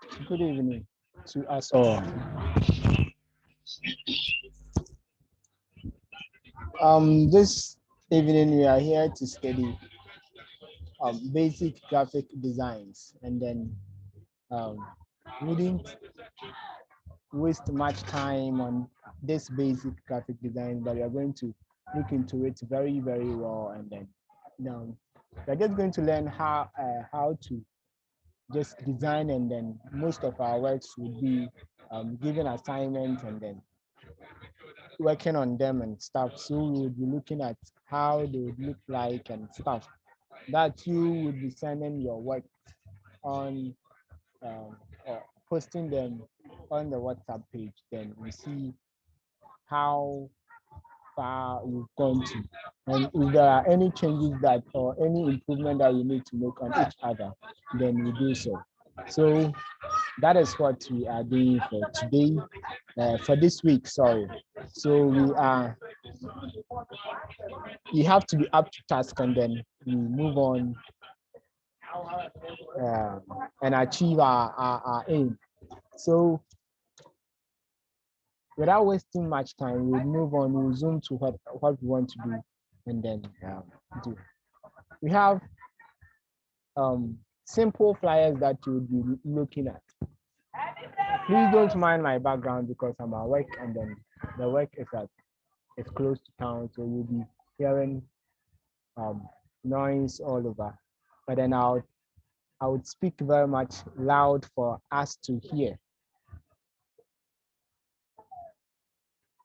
Good evening to us all. This evening we are here to study basic graphic designs, and then um, we didn't waste much time on this basic graphic design, but we are going to look into it very, very well, and then we're just going to learn how to just design, and then most of our works will be given assignments and then working on them and stuff. So we would be looking at how they would look like and stuff that you would be sending your work on or posting them on the WhatsApp page. Then we see how far you've gone to. And if there are any changes that or any improvement that you need to make on each other, then we do so. So that is what we are doing for today, for this week, sorry. So you have to be up to task, and then we move on uh, and achieve our aim. So without wasting much time, we'll move on, we'll zoom to what we want to do, and then do. We have simple flyers that you'll be looking at. Please don't mind my background because I'm at work, and then the work is close to town, so you'll be hearing noise all over. But then I would speak very much loud for us to hear.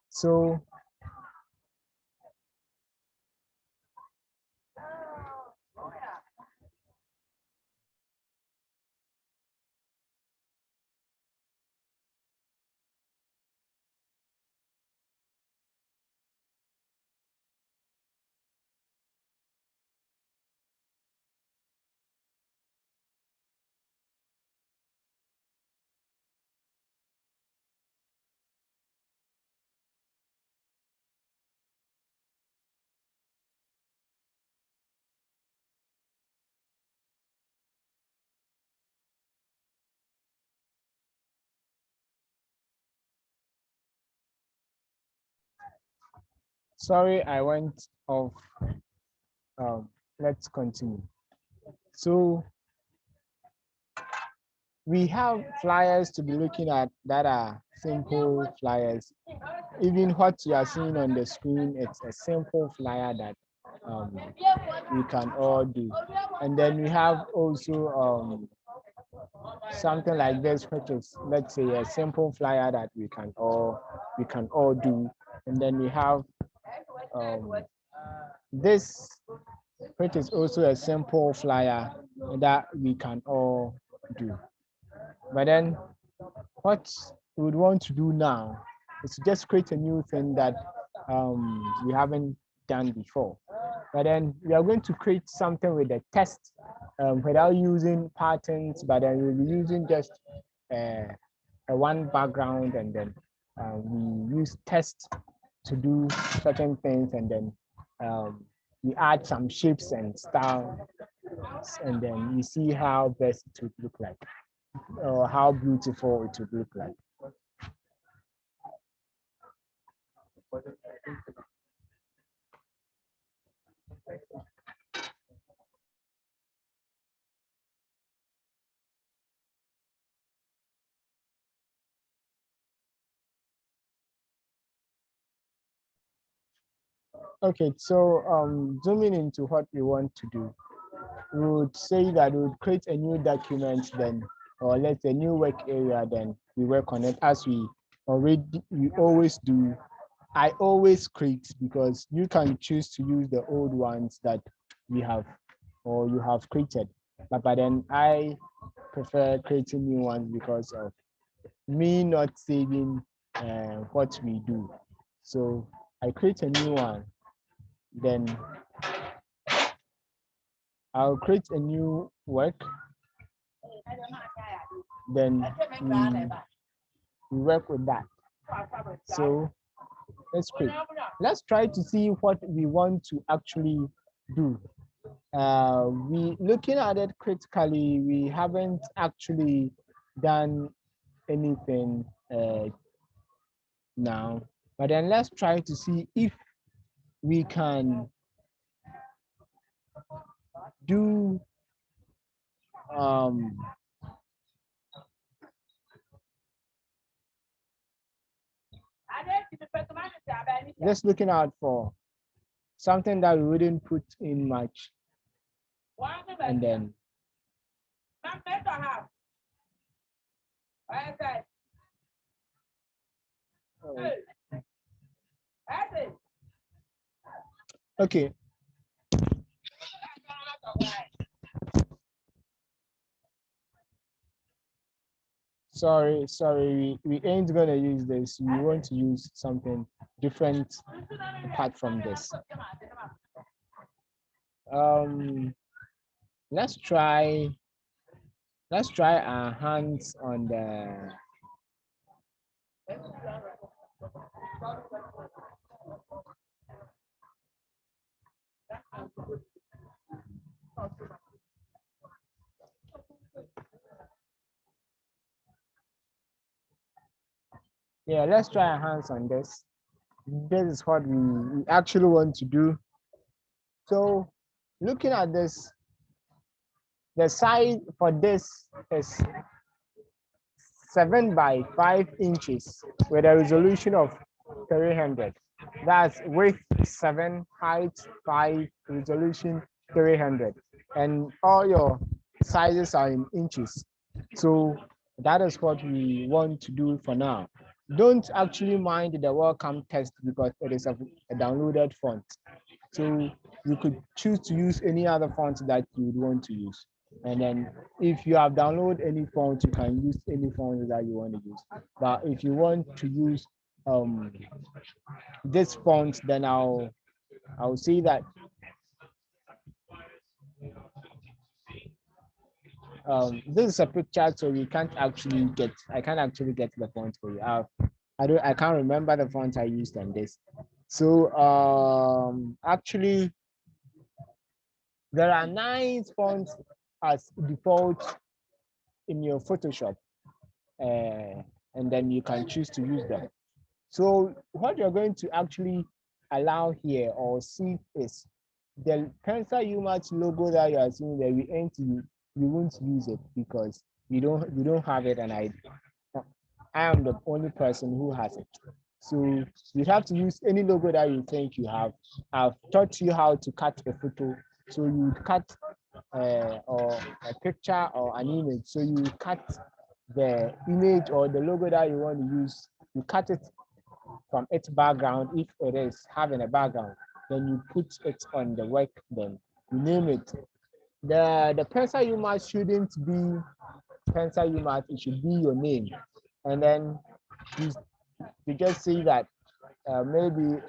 So sorry, I went off. Let's continue. So we have flyers to be looking at that are simple flyers. Even what you are seeing on the screen, it's a simple flyer that we can all do. And then we have also something like this, which is, let's say, a simple flyer that we can all do. And then we have um, this, which is also a simple flyer that we can all do. But then what we would want to do now is to just create a new thing that we haven't done before. But then we are going to create something with a text without using patterns, but then we'll be using just a one background, and then we use text to do certain things, and then we add some shapes and styles, and then we see how best it would look like, or how beautiful it would look like. Okay, so zooming into what we want to do, we would say that we would create a new document, then, or let's say new work area, then we work on it as we always do. I always create, because you can choose to use the old ones that we have or you have created, but then I prefer creating new ones because of me not saving what we do. So I create a new one, then I'll create a new work, then we work with that. So let's create. Let's try to see what we want to actually do. We looking at it critically, we haven't actually done anything now, but then let's try to see if we can do just looking out for something that we wouldn't put in much, and then okay. Sorry, we ain't gonna use this. We want to use something different apart from this. Let's try our hands on the yeah, let's try our hands on this. This is what we actually want to do. So looking at this, the size for this is 7 by 5 inches with a resolution of 300. That's width 7, height 5, resolution 300. And all your sizes are in inches. So that is what we want to do for now. Don't actually mind the welcome text because it is a downloaded font. So you could choose to use any other font that you would want to use. And then if you have downloaded any font, you can use any font that you want to use. But if you want to use this font, then I'll say that this is a picture, so you can't actually get. I can't actually get the font for you. I can't remember the font I used on this. So actually, there are 9 fonts as default in your Photoshop, and then you can choose to use them. So what you're going to actually allow here or see is the Pensa UMass logo that you are seeing there. We won't use it because we don't have it, and I am the only person who has it. So you have to use any logo that you think you have. I've taught you how to cut a photo. So you cut or a picture or an image. So you cut the image or the logo that you want to use. You cut it from its background if it is having a background. Then you put it on the work. Then you name it. The Pensa UMass shouldn't be Pensa UMass. It should be your name, and then you just say that maybe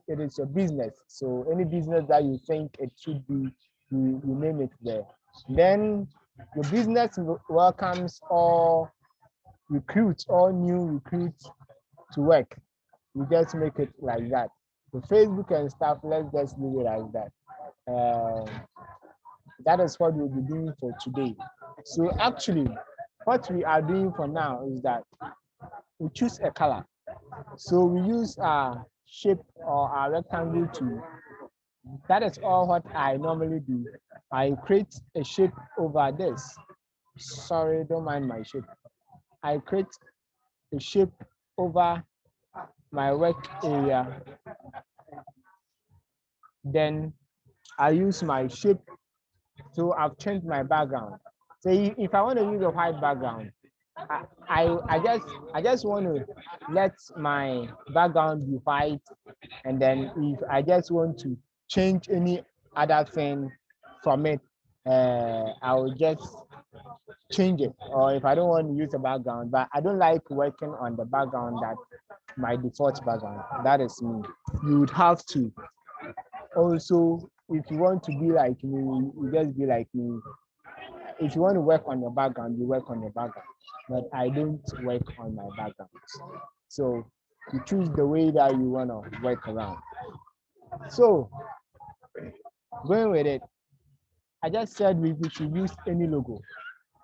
it is your business. So any business that you think it should be, you name it there. Then your business welcomes all recruits, all new recruits to work. You just make it like that. The Facebook and stuff, let's just leave it like that. That is what we'll be doing for today. So actually, what we are doing for now is that we choose a color. So we use our shape or our rectangle tool. That is all what I normally do. I create a shape over this. Sorry, don't mind my shape. I create a shape over my work area. Then I use my shape. So I've changed my background. So if I want to use a white background, I just want to let my background be white, and then if I just want to change any other thing from it, I will just change it. Or if I don't want to use a background, but I don't like working on the background that my default background. That is me. You would have to also, if you want to be like me, you just be like me. If you want to work on your background, you work on your background. But I don't work on my background. So you choose the way that you want to work around. So going with it, I just said we should use any logo.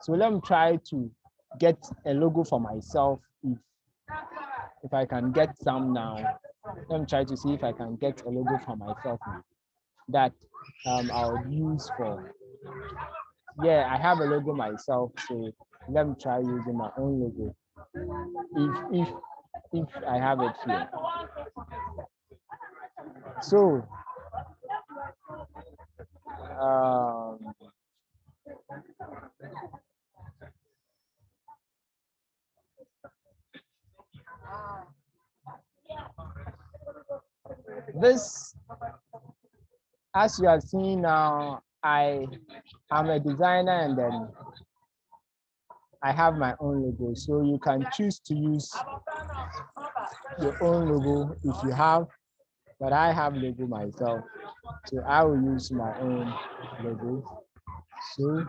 So let me try to get a logo for myself. If I can get some now, let me try to see if I can get a logo for myself now that I'll use for. Yeah, I have a logo myself, so let me try using my own logo. If I have it here. So um, this, as you are seeing now, I am a designer and then I have my own logo. So you can choose to use your own logo if you have, but I have logo myself. So I will use my own logo. So,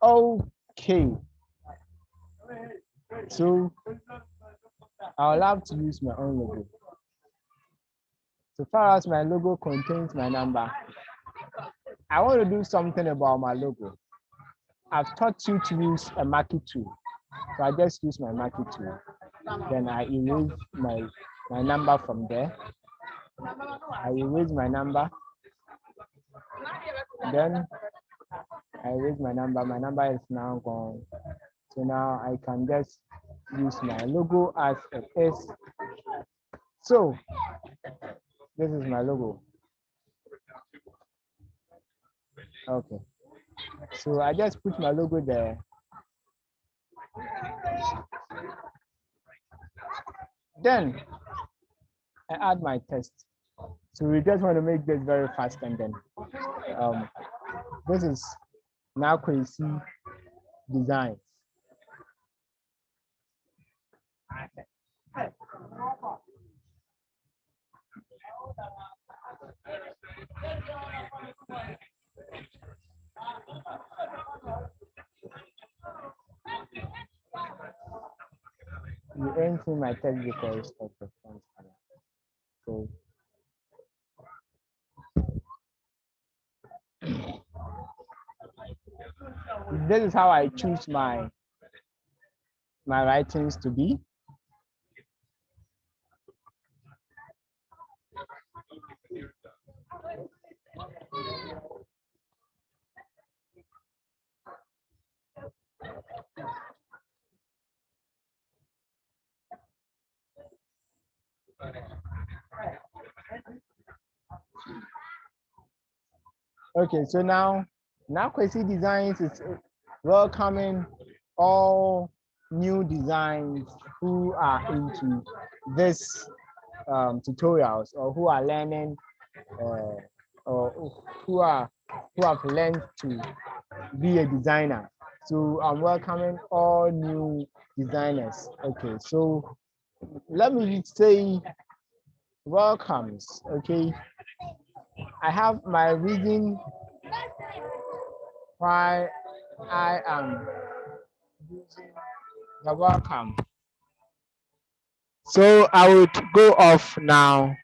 okay. So I'll have to use my own logo. So far as my logo contains my number, I want to do something about my logo. I've taught you to use a marquee tool. So I just use my marquee tool. Then I erase my number from there. I erase my number. Then I erase my number. My number is now gone. So now I can just use my logo as it is. So this is my logo. Okay. So I just put my logo there. Then I add my text. So we just want to make this very fast and then this is now Kwesi Designs. You ain't seen my text because of the font color. So this is how I choose my writings to be. Okay, so now Kwesi Designs is welcoming all new designs who are into this tutorials or who are learning or who have learned to be a designer. So I'm welcoming all new designers. Okay, so let me say welcomes. Okay, I have my reason why I am using the welcome. So I would go off now.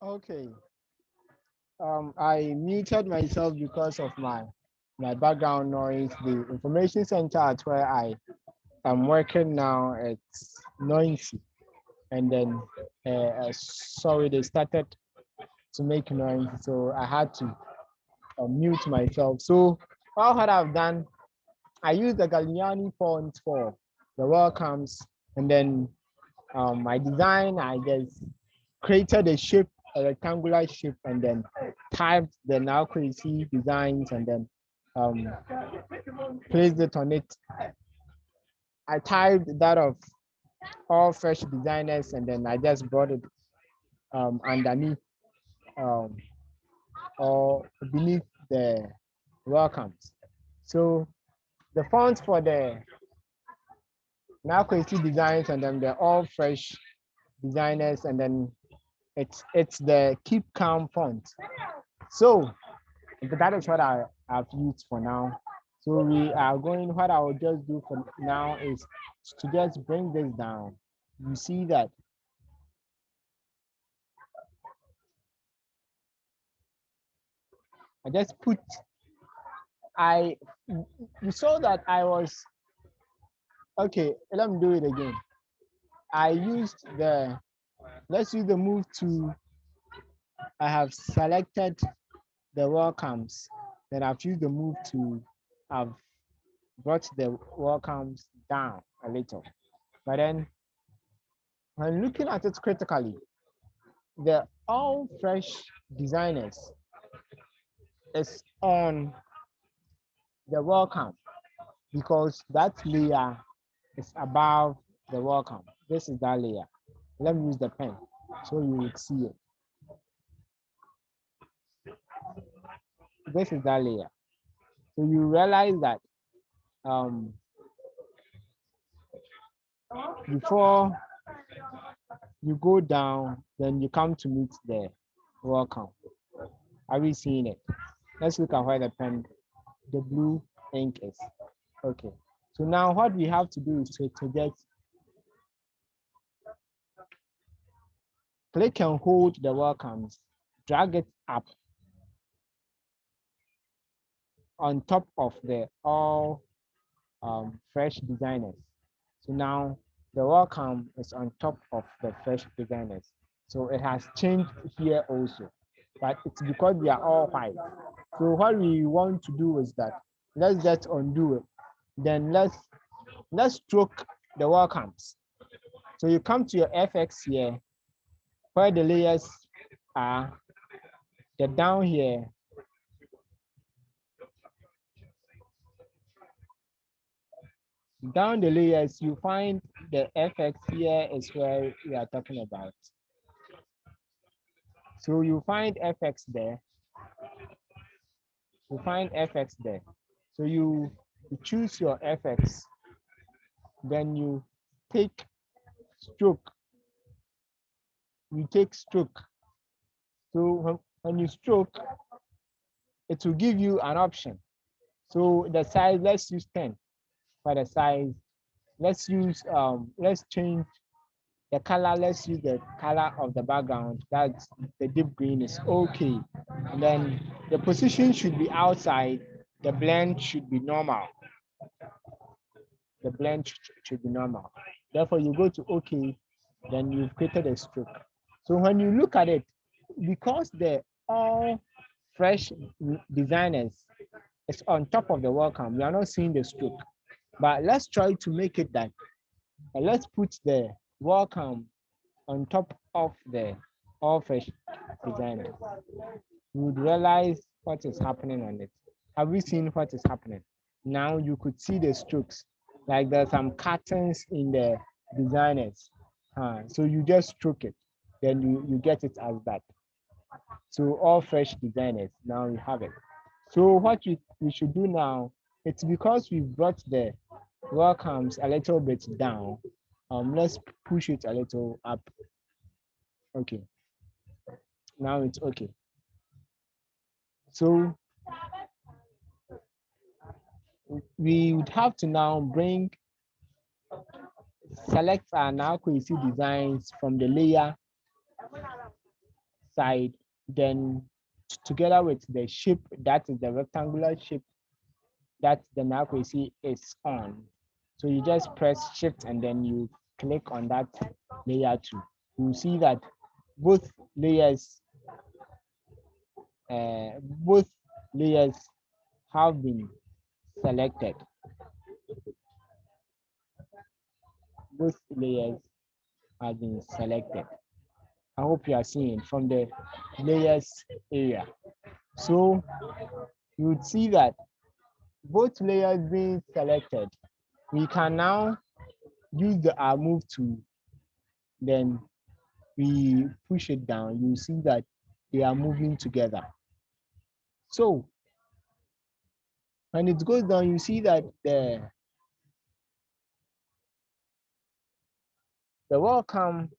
Okay. I muted myself because of my background noise. The information center at where I am working now, it's noisy, and then sorry, they started to make noise, so I had to mute myself. So all what I've done, I used the Galliani font for the welcomes, and then my design, I just created a shape, a rectangular shape, and then typed the now crazy designs, and then um, placed it on it. I typed that of all fresh designers, and then I just brought it underneath um, or beneath the welcomes. So the fonts for the now crazy designs, and then they're all fresh designers, and then it's the keep calm font. So that is what I've used for now. So we are going, what I will just do for now is to just bring this down. You see that I just put, you saw that I was, okay, let me do it again. I used let's use the move to, I have selected the welcomes, then I've used the move to, I've brought the welcomes down a little. But then when looking at it critically, the all fresh designers is on the welcome because that layer is above the welcome. This is that layer. Let me use the pen so you will see it. This is that layer. So you realize that before you go down, then you come to meet the welcome. Are we seeing it? Let's look at where the blue ink is. Okay. So now what we have to do is to get, click and hold the welcomes, drag it up on top of the all fresh designers. So now the welcome is on top of the fresh designers. So it has changed here also, but it's because they are all white. So what we want to do is that let's just undo it. Then let's stroke the welcomes. So you come to your FX here, where the layers are, the down here. Down the layers, you find the FX here is where we are talking about. So you find FX there. You find FX there. So you choose your FX, then you take stroke. You take stroke. So when you stroke, it will give you an option. So the size, let's use 10 for the size. Let's use let's change the color. Let's use the color of the background. That's the deep green is okay. And then the position should be outside. The blend should be normal. The blend should be normal. Therefore, you go to OK, then you've created a stroke. So when you look at it, because the all fresh designers is on top of the welcome, we are not seeing the stroke. But let's try to make it that. Let's put the welcome on top of the all fresh designers. You would realize what is happening on it. Have we seen what is happening? Now you could see the strokes. Like there's some patterns in the designers. So you just stroke it, then you get it as that. So all fresh designers, now you have it. So what we should do now, it's because we brought the welcomes a little bit down. Let's push it a little up. Okay. Now it's okay. So we would have to now select our now cohesive designs from the layer side, then together with the shape, that is the rectangular shape that the Narco AC is on. So you just press shift and then you click on that layer 2. You see that both layers both layers have been selected. Both layers have been selected. I hope you are seeing from the layers area. So you would see that both layers being selected, we can now use the R move tool, then we push it down. You see that they are moving together. So when it goes down, you see that the welcome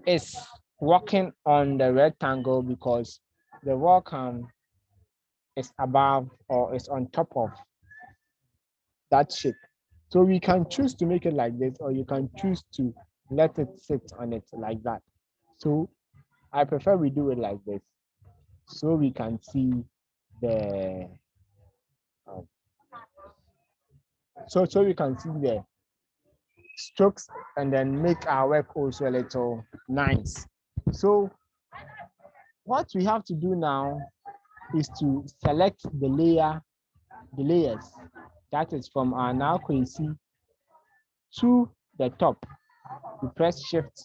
is working on the rectangle because the welcome is above or is on top of that shape. So we can choose to make it like this, or you can choose to let it sit on it like that. So I prefer we do it like this, so we can see the so we can see the strokes and then make our work also a little nice. So what we have to do now is to select the layers that is from our Narco AC to the top. You press shift,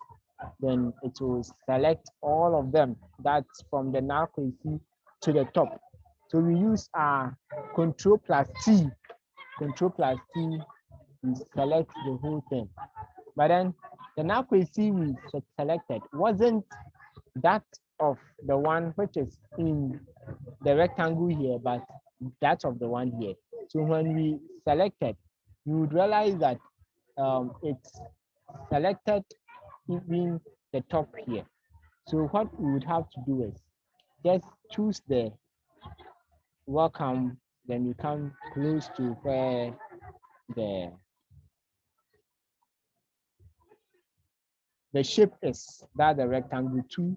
then it will select all of them. That's from the Narco AC to the top. So we use our Control plus T. Control plus T, we select the whole thing. But then the Narco AC we selected wasn't that of the one which is in the rectangle here, but that of the one here. So when we selected, you would realize that it's selected even the top here. So what we would have to do is just choose the welcome, then you come close to where the shape is, that the rectangle 2,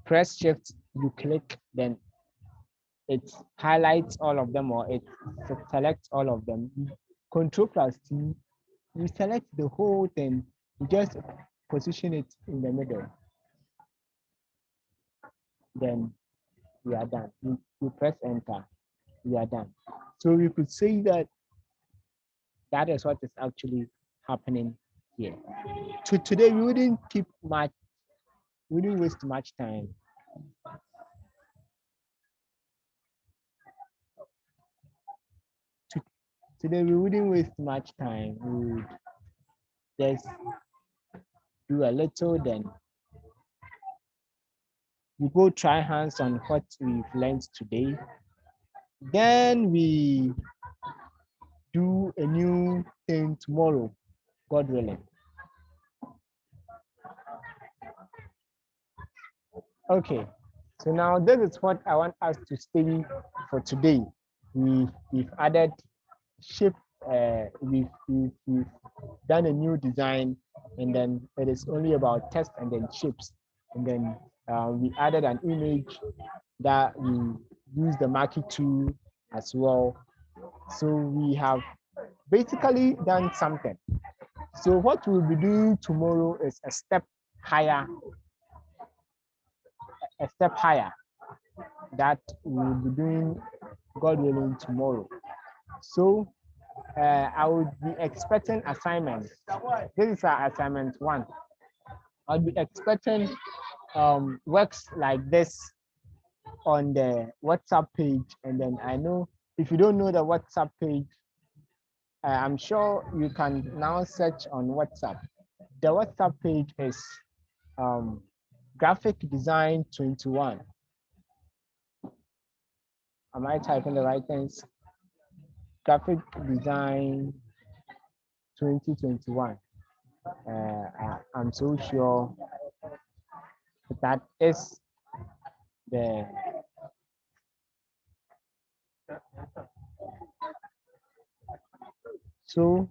press shift, you click, then it highlights all of them or it selects all of them. Control plus T, you select the whole thing, you just position it in the middle. Then we are done. You press enter, we are done. So we could say that that is what is actually happening here. Today we wouldn't waste much time. Today we wouldn't waste much time. We would just do a little, then we go try hands on what we've learned today. Then we do a new thing tomorrow, God willing. Okay, so now this is what I want us to study for today. We've added shape, we've done a new design, and then it is only about text and then shapes. And then we added an image that we use the marquee tool as well. So we have basically done something. So what we'll be doing tomorrow is a step higher, that we'll be doing, God willing, tomorrow. So I would be expecting assignments. This is our assignment 1. I'll be expecting works like this on the WhatsApp page. And then I know if you don't know the WhatsApp page, I'm sure you can now search on WhatsApp. The WhatsApp page is Graphic Design 21. Am I typing the right things? Graphic Design 2021. I'm so sure that is the so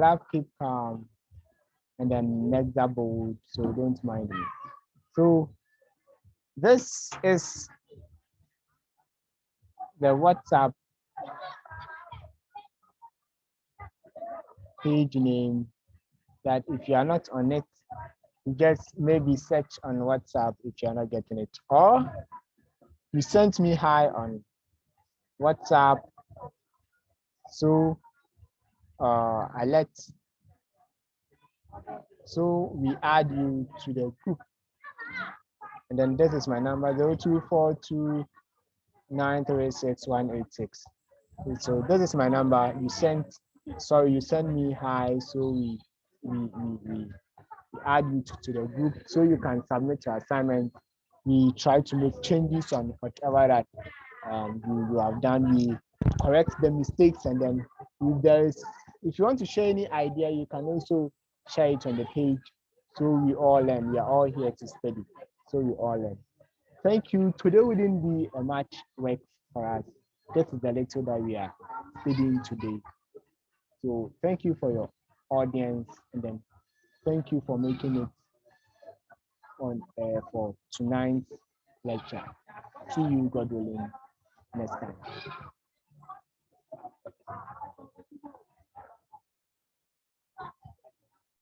love keep calm, and then next are bold, so don't mind me. So this is the WhatsApp page name that if you are not on it, you just maybe search on WhatsApp if you're not getting it. Or you sent me hi on WhatsApp. So so we add you to the group. And then this is my number 0242936186. So this is my number. You sent me hi, so we add you to the group so you can submit your assignment. We try to make changes on whatever that you have done. We correct the mistakes, and then if you want to share any idea, you can also share it on the page. So we all learn. We are all here to study. So we all learn. Thank you. Today wouldn't be a much work for us. This is the lecture that we are studying today. So thank you for your audience, and then thank you for making it on for tonight's lecture. See you, God willing, next time.